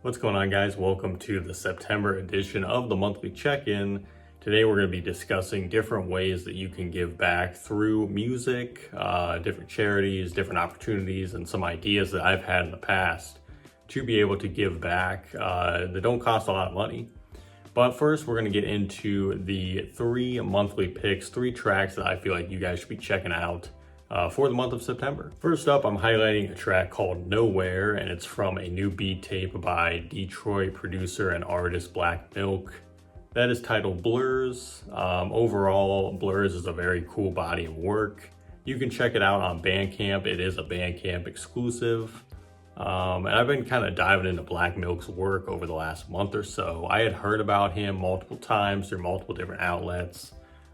What's going on, guys? Welcome to the September edition of the monthly check-in. Today we're going to be discussing different ways that you can give back through music, different charities, different opportunities, and some ideas that I've had in the past to be able to give back that don't cost a lot of money. But first, we're going to get into the 3 monthly picks, 3 tracks that I feel like you guys should be checking out for the month of September. First up, I'm highlighting a track called Nowhere, and it's from a new beat tape by Detroit producer and artist Black Milk. That is titled Blurs. Overall, Blurs is a very cool body of work. You can check it out on Bandcamp. It is a Bandcamp exclusive. And I've been kind of diving into Black Milk's work over the last month or so. I had heard about him multiple times through multiple different outlets.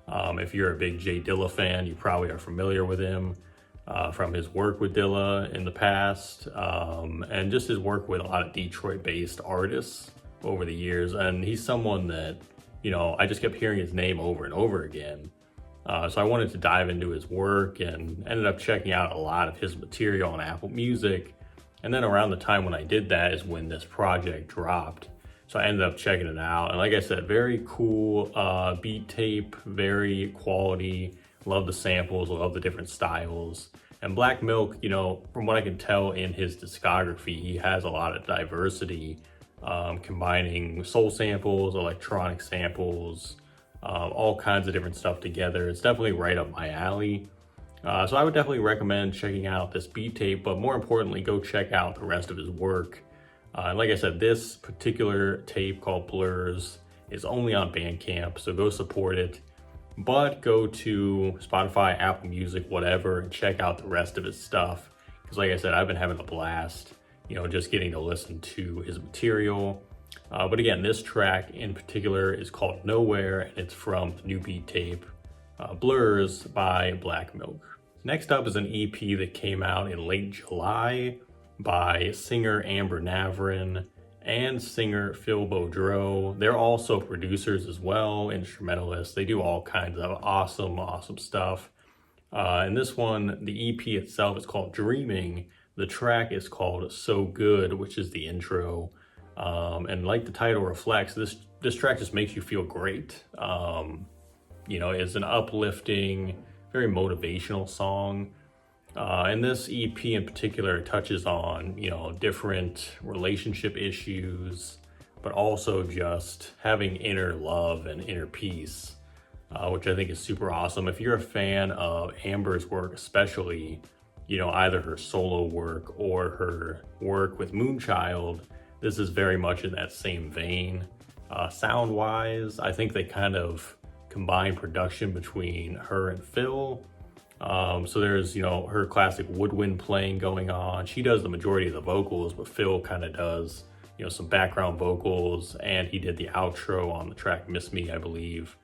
If you're a big Jay Dilla fan, you probably are familiar with him from his work with Dilla in the past, and just his work with a lot of Detroit-based artists over the years. And he's someone that, I just kept hearing his name over and over again. So I wanted to dive into his work and ended up checking out a lot of his material on Apple Music. And then around the time when I did that is when this project dropped. So I ended up checking it out. And like I said, very cool beat tape, very quality. Love the samples, love the different styles. And Black Milk, from what I can tell in his discography, he has a lot of diversity, combining soul samples, electronic samples, all kinds of different stuff together. It's definitely right up my alley. So I would definitely recommend checking out this beat tape, but more importantly, go check out the rest of his work. Like I said, this particular tape called Blurs is only on Bandcamp, so go support it. But go to Spotify, Apple Music, whatever, and check out the rest of his stuff. Because like I said, I've been having a blast, just getting to listen to his material. But again, this track in particular is called Nowhere, and it's from the new beat tape, Blurs by Black Milk. Next up is an EP that came out in late July by singer Amber Navrin and singer Phil Boudreau. They're also producers as well, instrumentalists. They do all kinds of awesome stuff. And this one, the EP itself is called Dreaming. The track is called So Good, which is the intro. And like the title reflects, this track just makes you feel great. It's an uplifting, very motivational song. And this EP in particular touches on, different relationship issues, but also just having inner love and inner peace, which I think is super awesome. If you're a fan of Amber's work, especially, either her solo work or her work with Moonchild, this is very much in that same vein. Sound-wise, I think they kind of combine production between her and Phil. So there's, her classic woodwind playing going on. She does the majority of the vocals, but Phil kind of does, some background vocals, and he did the outro on the track Miss Me, I believe.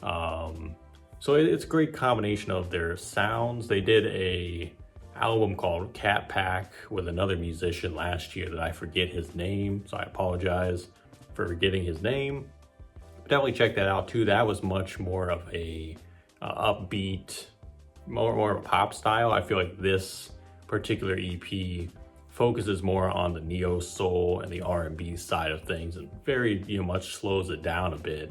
So it's a great combination of their sounds. They did a album called Cat Pack with another musician last year that I forget his name, so I apologize for forgetting his name. Definitely check that out too. That was much more of a upbeat, more of a pop style. I feel like this particular EP focuses more on the neo soul and the R&B side of things, and very much slows it down a bit.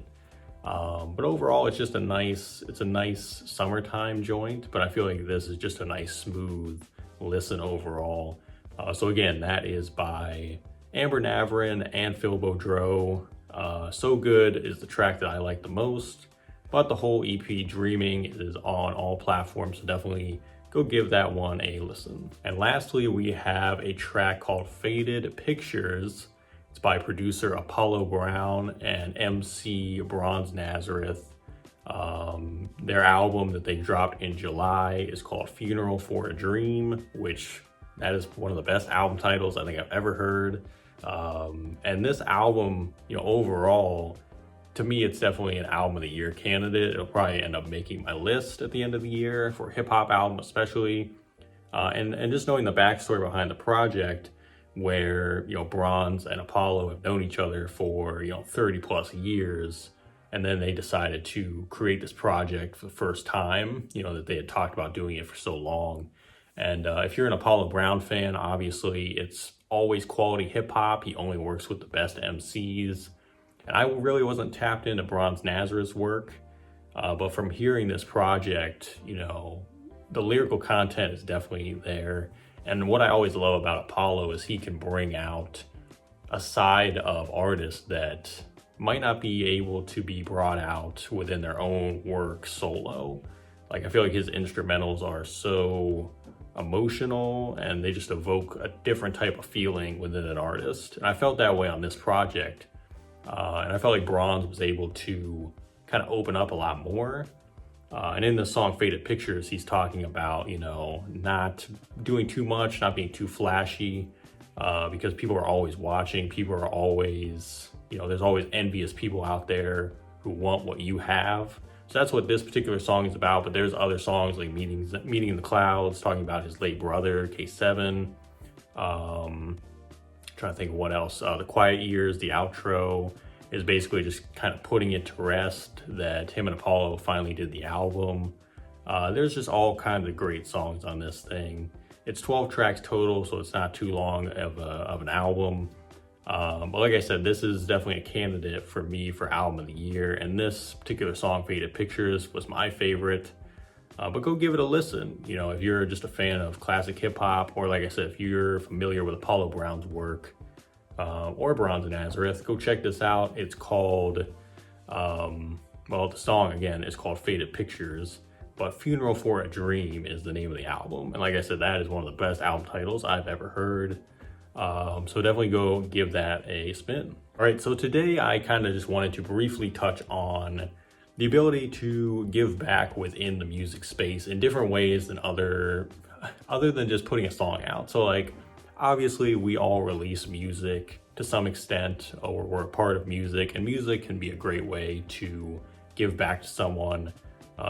But overall, it's just a nice summertime joint. But I feel like this is just a nice smooth listen overall. So again, that is by Amber Navrin and Phil Boudreau. So Good is the track that I like the most. But the whole EP, Dreaming, is on all platforms, so definitely go give that one a listen. And lastly, we have a track called Faded Pictures. It's by producer Apollo Brown and MC Bronze Nazareth. Their album that they dropped in July is called Funeral for a Dream, which that is one of the best album titles I think I've ever heard. And this album, overall, to me, it's definitely an album of the year candidate. It'll probably end up making my list at the end of the year for hip hop album, especially. And just knowing the backstory behind the project, where Bronze and Apollo have known each other for 30 plus years, and then they decided to create this project for the first time. That they had talked about doing it for so long. And if you're an Apollo Brown fan, obviously it's always quality hip hop. He only works with the best MCs. And I really wasn't tapped into Bronze Nazareth's work. But from hearing this project, the lyrical content is definitely there. And what I always love about Apollo is he can bring out a side of artists that might not be able to be brought out within their own work solo. Like, I feel like his instrumentals are so emotional and they just evoke a different type of feeling within an artist. And I felt that way on this project. And I felt like Bronze was able to kind of open up a lot more. And in the song Faded Pictures, he's talking about, not doing too much, not being too flashy, because people are always watching. People are always, there's always envious people out there who want what you have. So that's what this particular song is about. But there's other songs like Meeting in the Clouds, talking about his late brother, K7. Trying to think of what else. The Quiet Years, the outro, is basically just kind of putting it to rest that him and Apollo finally did the album. There's just all kinds of great songs on this thing. It's 12 tracks total, so it's not too long of an album. But like I said, this is definitely a candidate for me for album of the year. And this particular song, Faded Pictures, was my favorite. But go give it a listen. If you're just a fan of classic hip hop, or like I said, if you're familiar with Apollo Brown's work, or Bronze Nazareth, go check this out. It's called, the song again is called Faded Pictures, but Funeral for a Dream is the name of the album. And like I said, that is one of the best album titles I've ever heard. So definitely go give that a spin. All right, so today I kind of just wanted to briefly touch on the ability to give back within the music space in different ways than other than just putting a song out. So like, obviously we all release music to some extent, or we're a part of music, and music can be a great way to give back to someone.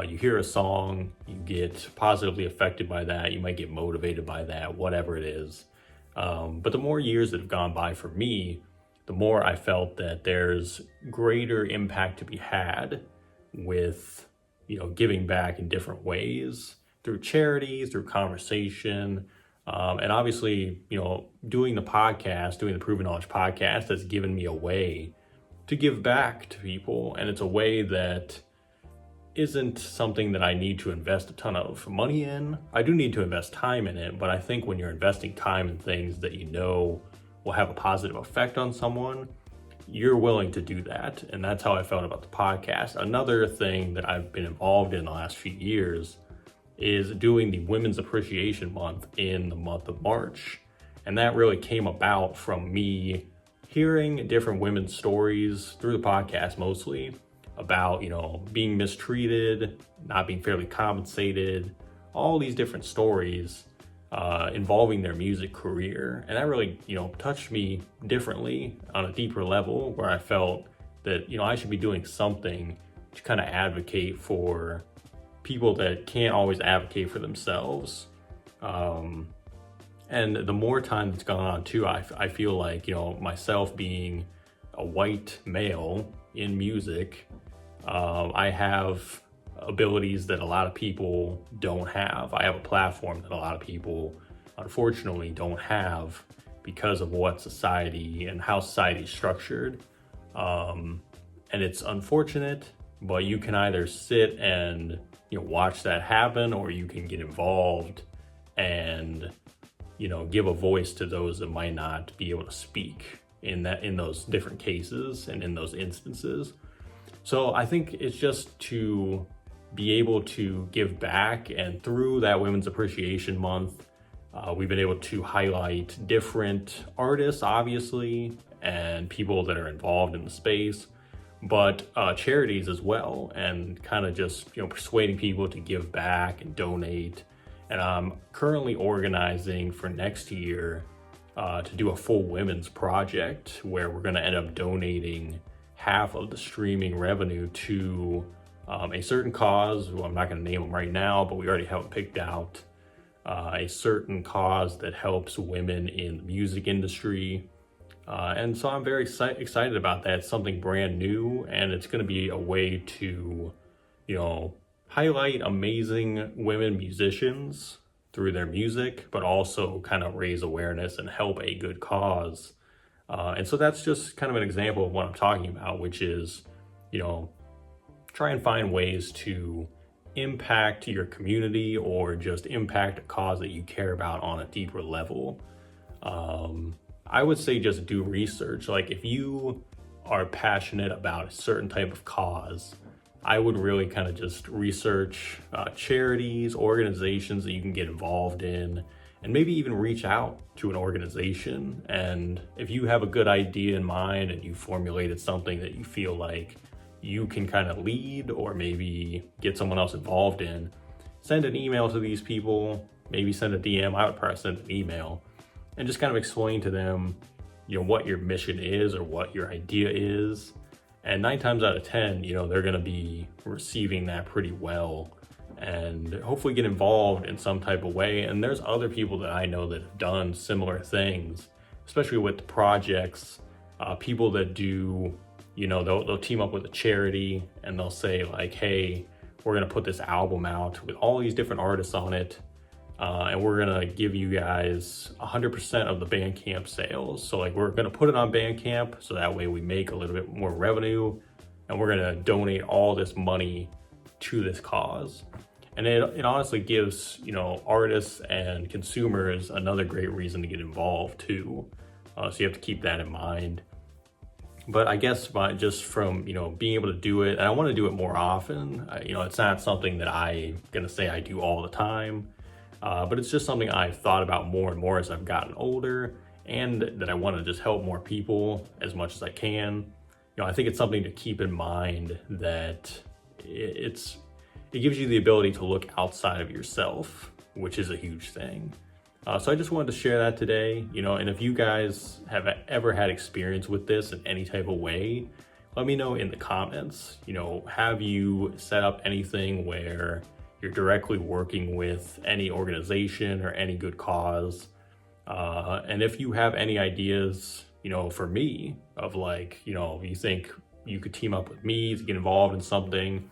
You hear a song, you get positively affected by that, you might get motivated by that, whatever it is. But the more years that have gone by for me, the more I felt that there's greater impact to be had with, giving back in different ways, through charities, through conversation. And obviously, doing the Proven Knowledge podcast has given me a way to give back to people. And it's a way that isn't something that I need to invest a ton of money in. I do need to invest time in it, but I think when you're investing time in things that will have a positive effect on someone, you're willing to do that. And that's how I felt about the podcast. Another thing that I've been involved in the last few years is doing the Women's Appreciation Month in the month of March. And that really came about from me hearing different women's stories through the podcast mostly about, being mistreated, not being fairly compensated, all these different stories involving their music career. And that really, touched me differently on a deeper level, where I felt that, I should be doing something to kind of advocate for people that can't always advocate for themselves. And the more time that's gone on too, I feel like, myself being a white male in music, I have abilities that a lot of people don't have. I have a platform that a lot of people unfortunately don't have because of what society and how society is structured. And it's unfortunate, but you can either sit and watch that happen, or you can get involved and give a voice to those that might not be able to speak in those different cases and in those instances. So I think it's just to be able to give back, and through that Women's Appreciation Month, we've been able to highlight different artists, obviously, and people that are involved in the space, but charities as well, and kind of just persuading people to give back and donate. And I'm currently organizing for next year to do a full women's project, where we're going to end up donating half of the streaming revenue to a certain cause. Well, I'm not going to name them right now, but we already have it picked out. A certain cause that helps women in the music industry. And so I'm very excited about that. It's something brand new, and it's going to be a way to, highlight amazing women musicians, through their music, but also kind of raise awareness and help a good cause. And so that's just kind of an example of what I'm talking about, which is, try and find ways to impact your community or just impact a cause that you care about on a deeper level. I would say just do research. Like if you are passionate about a certain type of cause, I would really kind of just research charities, organizations that you can get involved in, and maybe even reach out to an organization. And if you have a good idea in mind and you formulated something that you feel like you can kind of lead or maybe get someone else involved in, send an email to these people, maybe send a DM. I would probably send an email and just kind of explain to them, what your mission is or what your idea is. And 9 times out of 10, they're going to be receiving that pretty well and hopefully get involved in some type of way. And there's other people that I know that have done similar things, especially with the projects, people that do, they'll team up with a charity and they'll say like, hey, we're going to put this album out with all these different artists on it. And we're going to give you guys 100% of the Bandcamp sales. So like we're going to put it on Bandcamp so that way we make a little bit more revenue, and we're going to donate all this money to this cause. And it honestly gives, artists and consumers another great reason to get involved too. So you have to keep that in mind. But I guess just from, being able to do it, and I want to do it more often, it's not something that I'm going to say I do all the time. But it's just something I've thought about more and more as I've gotten older, and that I want to just help more people as much as I can. I think it's something to keep in mind that it gives you the ability to look outside of yourself, which is a huge thing. So I just wanted to share that today, and if you guys have ever had experience with this in any type of way, let me know in the comments. Have you set up anything where you're directly working with any organization or any good cause? And if you have any ideas, for me of like, if you think you could team up with me to get involved in something,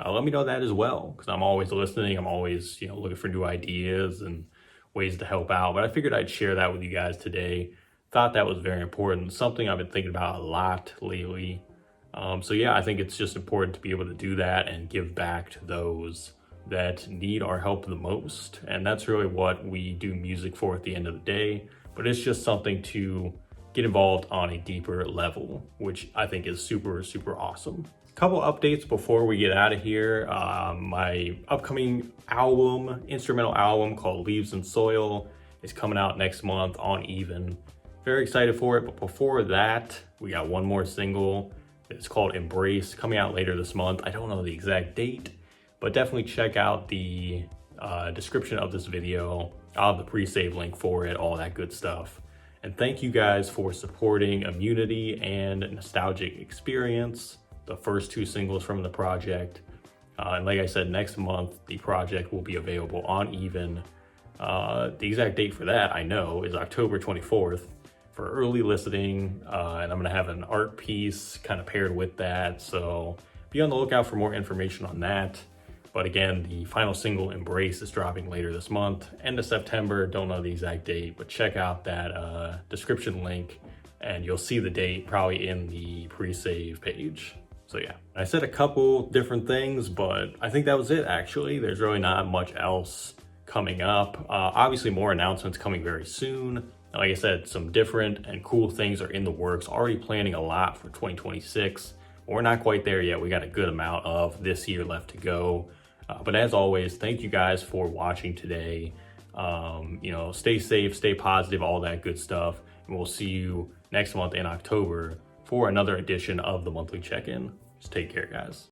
let me know that as well, because I'm always listening. I'm always, looking for new ideas and ways to help out. But I figured I'd share that with you guys today. Thought that was very important, something I've been thinking about a lot lately. So yeah, I think it's just important to be able to do that and give back to those that need our help the most. And that's really what we do music for at the end of the day. But it's just something to get involved on a deeper level, which I think is super, super awesome. Couple updates before we get out of here. My upcoming album, instrumental album called Leaves and Soil, is coming out next month on Even. Very excited for it, but before that, we got one more single. It's called Embrace, coming out later this month. I don't know the exact date, but definitely check out the description of this video. I'll have the pre-save link for it, all that good stuff. And thank you guys for supporting Immunity and Nostalgic Experience, the first 2 singles from the project. And like I said, next month, the project will be available on Even. The exact date for that, I know, is October 24th for early listening. And I'm gonna have an art piece kind of paired with that. So be on the lookout for more information on that. But again, the final single, Embrace, is dropping later this month, end of September. Don't know the exact date, but check out that description link and you'll see the date probably in the pre-save page. So yeah, I said a couple different things, but I think that was it actually. There's really not much else coming up. Obviously more announcements coming very soon. Like I said, some different and cool things are in the works. Already planning a lot for 2026. We're not quite there yet. We got a good amount of this year left to go. But as always, thank you guys for watching today. Stay safe, stay positive, all that good stuff. And we'll see you next month in October for another edition of the Monthly Check-In. Just take care, guys.